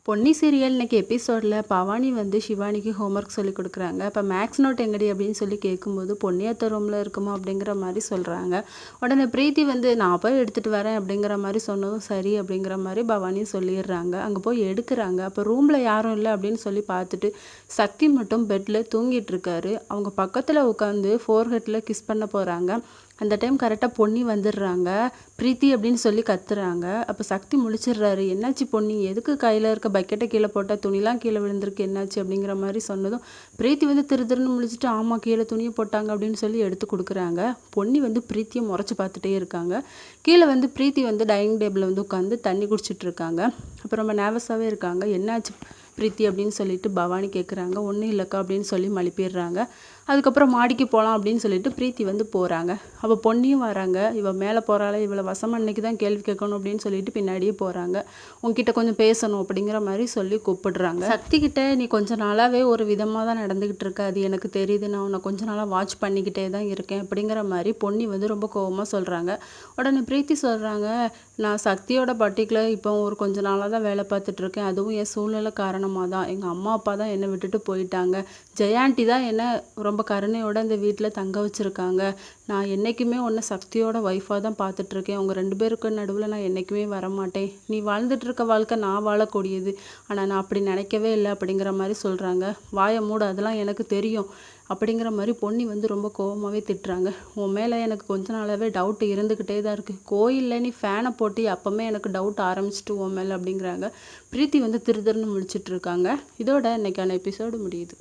Ponni serial இன்னைக்கு எபிசோடில் பவானி வந்து சிவானிக்கு ஹோம்ஒர்க் சொல்லி கொடுக்குறாங்க. இப்போ மேக்ஸ் நோட் எங்கடி அப்படின்னு சொல்லி கேட்கும்போது பொன்னியத்த ரூமில் இருக்குமா அப்படிங்கிற மாதிரி சொல்கிறாங்க. உடனே பிரீத்தி வந்து நான் போய் எடுத்துகிட்டு வரேன் அப்படிங்கிற மாதிரி சொன்னதும் சரி அப்படிங்கிற மாதிரி பவானி சொல்லிடுறாங்க. அங்கே போய் எடுக்கிறாங்க. அப்போ ரூமில் யாரும் இல்லை அப்படின்னு சொல்லி பார்த்துட்டு சக்தி மட்டும் பெட்டில் தூங்கிட்டு இருக்காரு. அவங்க பக்கத்தில் உட்காந்து ஃபோர்ஹெட்டில் கிஸ் பண்ண போகிறாங்க. அந்த டைம் கரெக்டாக பொன்னி வந்துடுறாங்க. பிரீத்தி அப்படின்னு சொல்லி கத்துறாங்க. அப்போ சக்தி முழிச்சிடுறாரு. என்னாச்சு பொன்னி, எதுக்கு கையில் இருக்க பக்கெட்டை கீழே போட்டால் துணிலாம் கீழே விழுந்திருக்கு, என்னாச்சு அப்படிங்கிற மாதிரி சொன்னதும் பிரீத்தி வந்து திருன்னு முழிச்சிட்டு ஆமாம் கீழே துணியை போட்டாங்க அப்படின்னு சொல்லி எடுத்து கொடுக்குறாங்க. பொன்னி வந்து பிரீத்தியை முறைச்சி பார்த்துட்டே இருக்காங்க. கீழே வந்து பிரீத்தி வந்து டைனிங் டேபிளில் வந்து உட்காந்து தண்ணி குடிச்சிட்டு இருக்காங்க. அப்போ ரொம்ப நர்வஸாகவே இருக்காங்க. என்னாச்சு பிரீத்தி அப்படின்னு சொல்லிட்டு பவானி கேட்குறாங்க. ஒன்றும் இல்லைக்கா அப்படின்னு சொல்லி மழுப்பிடுறாங்க. அதுக்கப்புறம் மாடிக்கு போகலாம் அப்படின்னு சொல்லிட்டு பிரீத்தி வந்து போகிறாங்க. அப்போ பொன்னியும் வராங்க. இவள் மேலே போகிறாள், இவளை வசமன்னைக்கு தான் கேள்வி கேட்கணும் அப்படின்னு சொல்லிட்டு பின்னாடியே போகிறாங்க. உங்ககிட்ட கொஞ்சம் பேசணும் அப்படிங்கிற மாதிரி சொல்லி கூப்பிடுறாங்க. சக்தி கிட்ட நீ கொஞ்ச நாளாகவே ஒரு விதமாக தான் நடந்துக்கிட்டு இருக்க, அது எனக்கு தெரியுது, நான் உன்னை கொஞ்ச நாளாக வாட்ச் பண்ணிக்கிட்டே தான் இருக்கேன் அப்படிங்கிற மாதிரி பொன்னி வந்து ரொம்ப கோவமாக சொல்கிறாங்க. உடனே பிரீத்தி சொல்கிறாங்க, நான் சக்தியோட பர்ட்டிகுலர் இப்போ ஒரு கொஞ்ச நாளாக தான் வேலை பார்த்துட்ருக்கேன். அதுவும் என் சூழ்நிலை காரணமாக தான். எங்கள் அம்மா அப்பா தான் என்னை விட்டுட்டு போயிட்டாங்க. ஜெயாண்டி தான் என்னை ரொம்ப கருணையோட இந்த வீட்டில் தங்க வச்சுருக்காங்க. நான் என்றைக்குமே உன்னை சக்தியோட ஒய்ஃபாக தான் பார்த்துட்ருக்கேன். உங்கள் 2 பேருக்கு நடுவில் நான் என்றைக்குமே வரமாட்டேன். நீ வாழ்ந்துட்டுருக்க வாழ்க்கை நான் வாழக்கூடியது, ஆனால் நான் அப்படி நினைக்கவே இல்லை அப்படிங்கிற மாதிரி சொல்கிறாங்க. வாயை மூட, அதெல்லாம் எனக்கு தெரியும் அப்படிங்கிற மாதிரி பொன்னி வந்து ரொம்ப கோவமாகவே திட்டுறாங்க. உன் மேலே எனக்கு கொஞ்ச நாளாகவே டவுட் இருந்துக்கிட்டே தான் இருக்குது. கோயிலில் நீ ஃபேனை போட்டு அப்போவுமே எனக்கு டவுட் ஆரம்பிச்சிட்டு உன் மேலே அப்படிங்கிறாங்க. பிரீத்தி வந்து திருன்னு முழிச்சிட்டு இருக்காங்க. இதோட இன்னைக்கான எபிசோடு முடியுது.